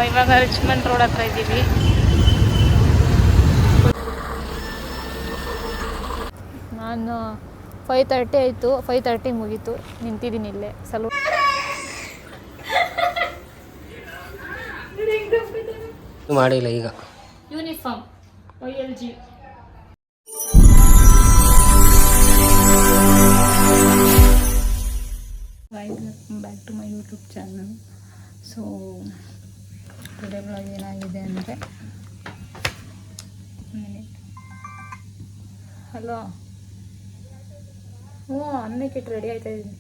ಇವಾಗ Richmond road ಹತ್ರ ಇದ್ದೀವಿ. ನಾನು 5:30 ಆಯಿತು, 5:30 ಮುಗೀತು, ನಿಂತಿದ್ದೀನಿ ಇಲ್ಲೇ ಸಲೂನ್. ಮಾಡಿಲ್ಲ ಈಗ uniform YLG. Welcome back to my YouTube channel. So today blog ಏನಾಗಿದೆ ಅಂದರೆ, ಹಲೋ, ಹ್ಞೂ ಅನ್ನಕ್ಕೆ ರೆಡಿ ಆಯ್ತಾ ಇದ್ದೀನಿ.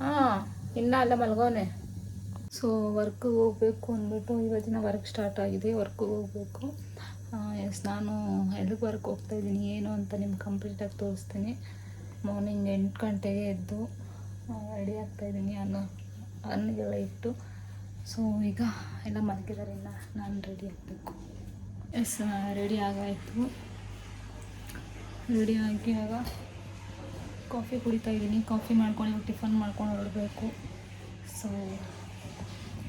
ಹಾಂ, ಇನ್ನೂ ಅಲ್ಲ ಮಲ್ಗೋನೆ. ಸೊ ವರ್ಕಿಗೆ ಹೋಗಬೇಕು ಅಂದ್ಬಿಟ್ಟು ಇವತ್ತಿನ ವರ್ಕ್ ಸ್ಟಾರ್ಟ್ ಆಗಿದೆ. ವರ್ಕಿಗೆ ಹೋಗಬೇಕು. ಎಸ್, ನಾನು ಎಲ್ಲಿಗೆ ವರ್ಕ್ ಹೋಗ್ತಾಯಿದ್ದೀನಿ ಏನು ಅಂತ ನಿಮ್ಗೆ ಕಂಪ್ಲೀಟಾಗಿ ತೋರಿಸ್ತೀನಿ. ಮಾರ್ನಿಂಗ್ 8 ಗಂಟೆಗೆ ಎದ್ದು ರೆಡಿ ಆಗ್ತಾಯಿದ್ದೀನಿ. ಅನ್ನಗೆಲ್ಲ ಇಟ್ಟು. ಸೊ ಈಗ ಎಲ್ಲ ಮಲಗಿದ್ದಾರೆ, ಇನ್ನು ನಾನು ರೆಡಿ ಆಗಬೇಕು. S, ready ಆಗಾಯಿತು. ರೆಡಿ ಆಗಿ ಆಗ ಕಾಫಿ ಕುಡಿತಾಯಿದ್ದೀನಿ. ಕಾಫಿ ಮಾಡ್ಕೊಂಡು ಟಿಫನ್ ಮಾಡ್ಕೊಂಡು ಹೊರಡಬೇಕು. ಸೊ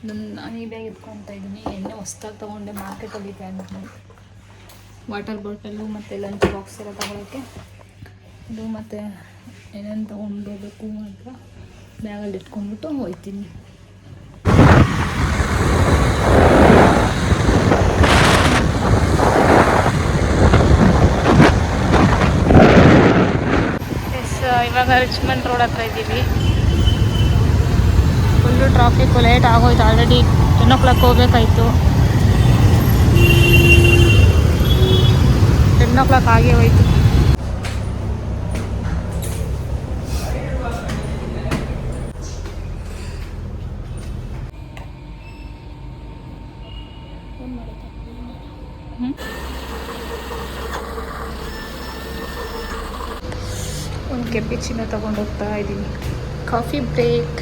ನಾನು ಈ ಬ್ಯಾಗ್ ಎತ್ಕೊತಾ ಇದ್ದೀನಿ. ಎಣ್ಣೆ ಹೊಸ್ದಾಗಿ ತೊಗೊಂಡೆ, ಮಾರ್ಕೆಟಲ್ಲಿ ಬ್ಯಾಗ್, ವಾಟರ್ ಬಾಟಲು ಮತ್ತು ಲಂಚ್ ಬಾಕ್ಸ್ ಎಲ್ಲ ತೊಗೊಳಕ್ಕೆ. ಇದು ಮತ್ತು ಏನೇನು ತೊಗೊಂಡು ಹೋಗಬೇಕು ಅಂತ ಬ್ಯಾಗಲ್ಲಿ ಇಟ್ಕೊಂಡ್ಬಿಟ್ಟು ಹೋಗ್ತೀನಿ. ಎಸ್, ಇವಾಗ ರಿಚ್ಮಂಡ್ ರೋಡ್ ಹತ್ರ ಇದ್ದೀವಿ. ಫುಲ್ಲು ಟ್ರಾಫಿಕ್ಕು, ಲೇಟ್ ಆಗೋಯ್ತು. ಆಲ್ರೆಡಿ 10 o'clock ಹೋಗ್ಬೇಕಾಯ್ತು. 10 o'clock ಆಗೇ ಹೋಯ್ತು. ಒಂದು ಕೆಪಿಚಿನ ತೊಗೊಂಡು ಹೋಗ್ತಾ ಇದ್ದೀನಿ. Coffee break.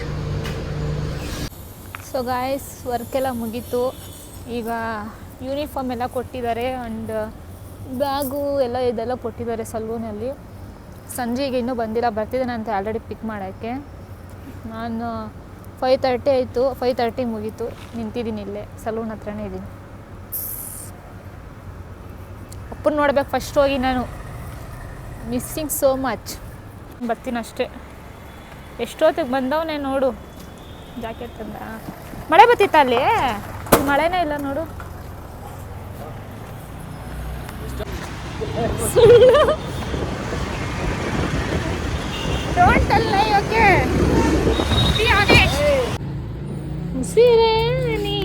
ಸೊ ಗಾಯ್ಸ್, ವರ್ಕೆಲ್ಲ ಮುಗೀತು. ಈಗ ಯೂನಿಫಾರ್ಮ್ ಎಲ್ಲ ಕೊಟ್ಟಿದ್ದಾರೆ ಆ್ಯಂಡ್ ಬ್ಯಾಗು ಎಲ್ಲ ಇದೆಲ್ಲ ಕೊಟ್ಟಿದ್ದಾರೆ ಸಲೂನಲ್ಲಿ. ಸಂಜೆಗೆ ಇನ್ನೂ ಬಂದಿಲ್ಲ, ಬರ್ತಿದ್ದಾನೆ ಅಂತ ಆಲ್ರೆಡಿ ಪಿಕ್ ಮಾಡೋಕ್ಕೆ. ನಾನು 5:30 ಆಯಿತು, 5:30 ಮುಗೀತು, ನಿಂತಿದ್ದೀನಿ ಇಲ್ಲೇ ಸಲೂನ್ ಹತ್ರನೇ ಇದ್ದೀನಿ. ಅಪ್ಪನ ನೋಡ್ಬೇಕು ಫಸ್ಟ್ ಹೋಗಿ ನಾನು. Missing so much. ಬರ್ತೀನಿ ಅಷ್ಟೇ. ಎಷ್ಟೊತ್ತಿಗೆ ಬಂದವನೇ ನೋಡು. ಜಾಕೆಟ್ ತಂದ. ಮಳೆ ಬತ್ತಿತ್ತ ಅಲ್ಲಿ? ಮಳೆನೇ ಇಲ್ಲ ನೋಡು. Don't tell me, okay? Be honest. ಉಸಿರೇ ನೀ.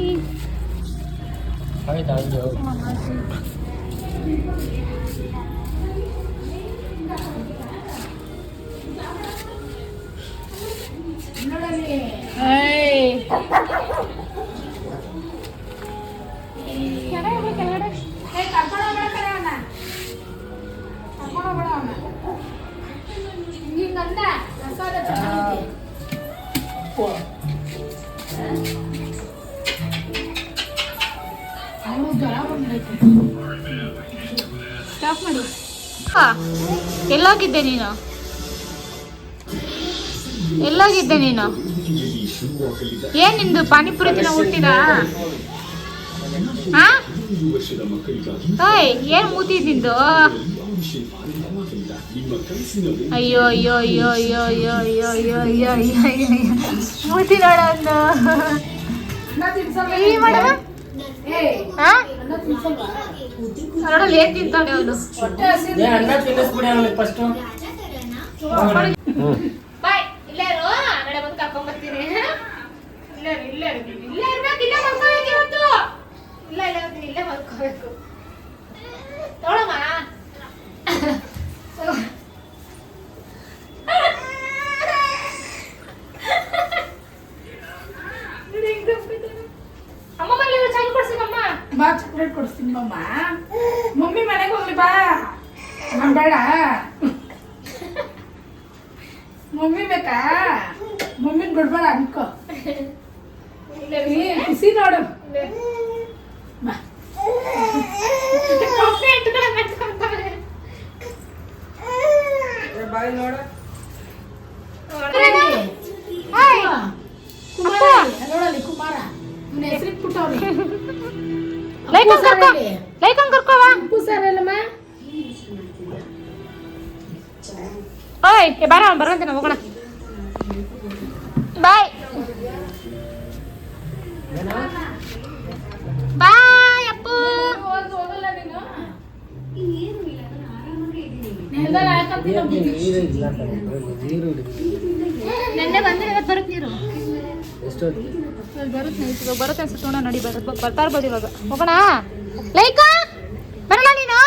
ಸ್ಟಾಪ್ ಮಾಡಿ. ಎಲ್ಲೋಗಿದ್ದೆ ನೀನು? ಎಲ್ಲೋಗಿದ್ದೆ ನೀನು? ಏನ್ ನಿಂದು ಪಾನಿಪುರಿ ತಿನ್ನ ಹುಟ್ಟಿದ? ಏನ್ ಮೂತಿ ನಿಂದು? ಅಯ್ಯೋ ಅಯ್ಯೋ ಅಯ್ಯೋ ಅಯ್ಯೋ ಅಯ್ಯೋ ಅಯ್ಯೋ ಅಯ್ಯೋ ಅಯ್ಯೋ ಅಯ್ಯೋ ಅಯ್ಯೋ ಮೂತಿ ನೋಡ ಒಂದು. ನೋಡಲ್ಲಿ ಏನ್ ತಿಂತಾನೆ ಅವನು. ಬಾಯ್, ಇಲ್ಲೇ ಇರು, ನಾಳೆ ಬಂದು ಕರ್ಕೊಂಡ್ ಬರ್ತೀನಿ. ಇಲ್ಲೇ ಇರ್ಬೇಕು, ಇಲ್ಲೇ ಮಲ್ಕೋಬೇಕು ಇವತ್ತು. ಇಲ್ಲೇ ಮಲ್ಕೋಬೇಕು. ತೊಗೊಳಮ್ಮ. ಅಮ್ಮ ಬಂದಿರೋ ಚಾಯ್ ಕೊಡ್ಸಿನಮ್ಮ. ಬಾ, ಚಾಕ್ಲೇಟ್ ಕೊಡಿಸ್ತೀನಿ ಮಮ್ಮ. ಮಮ್ಮಿ ಮನೆಗೆ ಹೋಗ್ಲಿ ಬಾ. ನಾನು ಬೇಡ. ಮಮ್ಮಿ ಬೇಕಾ? ಮಮ್ಮಿನ ಬಿಡ್ಬೇಡ ಅನ್ಕೋ. ಖುಷಿ ನೋಡು. ಬಾ. ಬಾಯ್ ನೋಡು. ಲೈಕನ್ ಕರ್ಕೋವಾ ಓಯ್ ಬಾರ ಬರಂತೆ ನಾವು ಹೋಗೋಣ ಬಾಯ್ ಬಾಯ್ ಅಪ್ಪು ನೆನ್ನೆ ಬಂದ್ರೆ ಇವತ್ತು ಬರುತ್ತೆ ನೀರು ಬರುತ್ತೆ ಇವಾಗ ಬರುತ್ತೆ ಅನ್ಸುತ್ತೆ ನೋಡೋಣ ನಡಿ ಬರ್ತಾ ಇರ್ಬೋದು ಇವಾಗ ಹೋಗೋಣ ಲೈಕ ಬರಲ್ಲ ನೀನು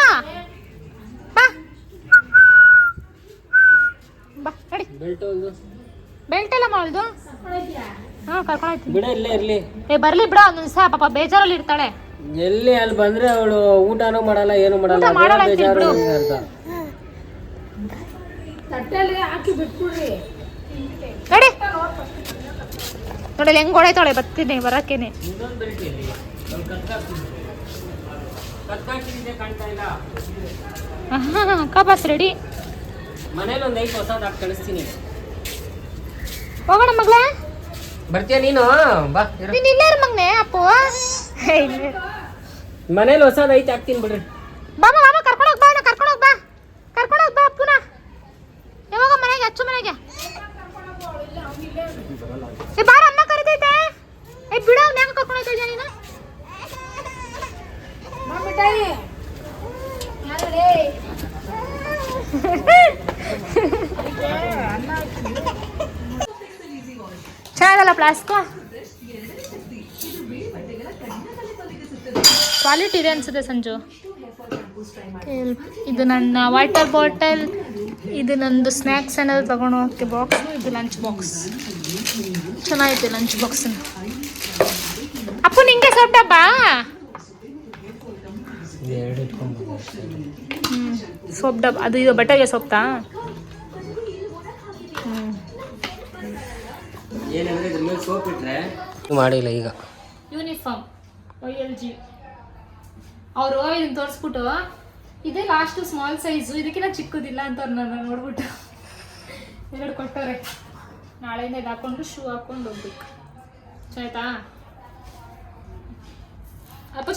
ಬಾ ಬಾ ನಡಿ ಬೆಲ್ಟ್ ಎಲ್ಲ ಮಾಡೋದು ಹಾಂ ಕರ್ಕೊಂಡೋಯ್ತು ಬಿಡ ಇಲ್ಲೇ ಇರ್ಲಿ ಬರ್ಲಿ ಬಿಡ ಒಂದು ದಿವಸ ಪಾಪ ಬೇಜಾರಲ್ಲಿ ಇರ್ತಾಳೆ ಎಲ್ಲಿ ಅಲ್ಲಿ ಬಂದ್ರೆ ಅವಳು ಊಟನೂ ಮಾಡಲ್ಲ ಏನು ಮಾಡಲ್ಲ ಊಟ ಮಾಡಲ್ಲ ಅದೇ ಅಂತೀವಿ ಬೇಜಾರು ಬಿಡು. ಅಂತ. ನಡಿ ನೋಡಿ ಹೆಂಗ್ ಹೊಡೈತಾಳೆ ಬರ್ತೀನಿ ಬರಕ್ಕೇನೆ ಅಕ್ಕ ಬಸ್ ರೆಡಿ ಮನೇಲಿ ಒಂದು ಐದು ಹೊಸದಾಗಿ ಕಳಿಸ್ತೀನಿ ಹೋಗೋಣ ಮಗ್ಳ ಬರ್ತೀಯ ನೀನು ಬಾ ಇರು. ನೀನ್ ಇಲ್ಲೇ ಇರು ಮಗ್ನೆ ಅಪ್ಪು ಮನೇಲಿ ಹೊಸದ್ ಐತೆ ಹಾಕ್ತೀನಿ ಬಿಡ್ರಿ ಬಾಮ ಬಾಮ ಕರ್ಕೊಂಡೋಗ್ ಬಾ ಕರ್ಕೊಂಡೋಗ್ ಬಾ ಕರ್ಕೊಂಡೋಗ್ ಬಾ ಅಪ್ಪುನ ಯಾವಾಗ ಮನೆಗೆ ಅಚ್ಚು ಮನೆಗೆ ಏ ಬಾರ ಅಮ್ಮ ಕರಿತೈತೆ ಏ ಬಿಡ ಅವ್ನ ಯಾಕೆ ಕರ್ಕೊಂಡು ಹೋಗ್ತಾ ಇದೀಯ ನೀನು ಚೆನ್ನಾಗಲ್ಲ ಪ್ಲಾಸ್ಕೋ ಕ್ವಾಲಿಟಿ ಇದೆ ಅನ್ಸುತ್ತೆ ಸಂಜು ಇದು ನನ್ನ ವಾಟರ್ ಬಾಟಲ್ ಇದು ನಂದು ಸ್ನ್ಯಾಕ್ಸ್ ಏನಾದ್ರು ತಗೊಂಡು ಹೋಗೋಕ್ಕೆ ಬಾಕ್ಸ್ ಇದು ಲಂಚ್ ಬಾಕ್ಸ್ ಚೆನ್ನಾಗೈತೆ ಲಂಚ್ ಬಾಕ್ಸ್ ಅಪ್ಪು ನಿಂಗೆ ಸೊಪ್ಪ ಡಬ್ಬಾ ಎರಡು ಇಟ್ಕೊಂಡು ಸೋಪ್ ಡಬ್ಬ ಅದು ಇದು ಬಟ್ಟೆಗೆ ಸೊಪ್ತಾ ಏನಂದ್ರೆ ಇದ್ರ ಮೇಲೆ ಸೋಪ್ ಇಟ್ರೆ ಮಾಡಿಲ್ಲ ಈಗ ಯೂನಿಫಾರ್ಮ್ OLG ಅವರು ಇದನ್ನ ತೋರಿಸ್ಬಿಟ್ಟು ಇದೇ ಲಾಸ್ಟ್ ಸ್ಮಾಲ್ ಸೈಜು ಇದಕ್ಕಿಂತ ಚಿಕ್ಕದಿಲ್ಲ ಅಂತ ಅವ್ರು ನನ್ನ ನೋಡ್ಬಿಟ್ಟು ಎರಡು ಕೊಟ್ಟವ್ರೆ ನಾಳೆಯಿಂದ ಇದು ಹಾಕೊಂಡು ಶೂ ಹಾಕೊಂಡು ಹೋಗ್ಬೇಕು ಆಯ್ತಾ ಅಪ್ಪ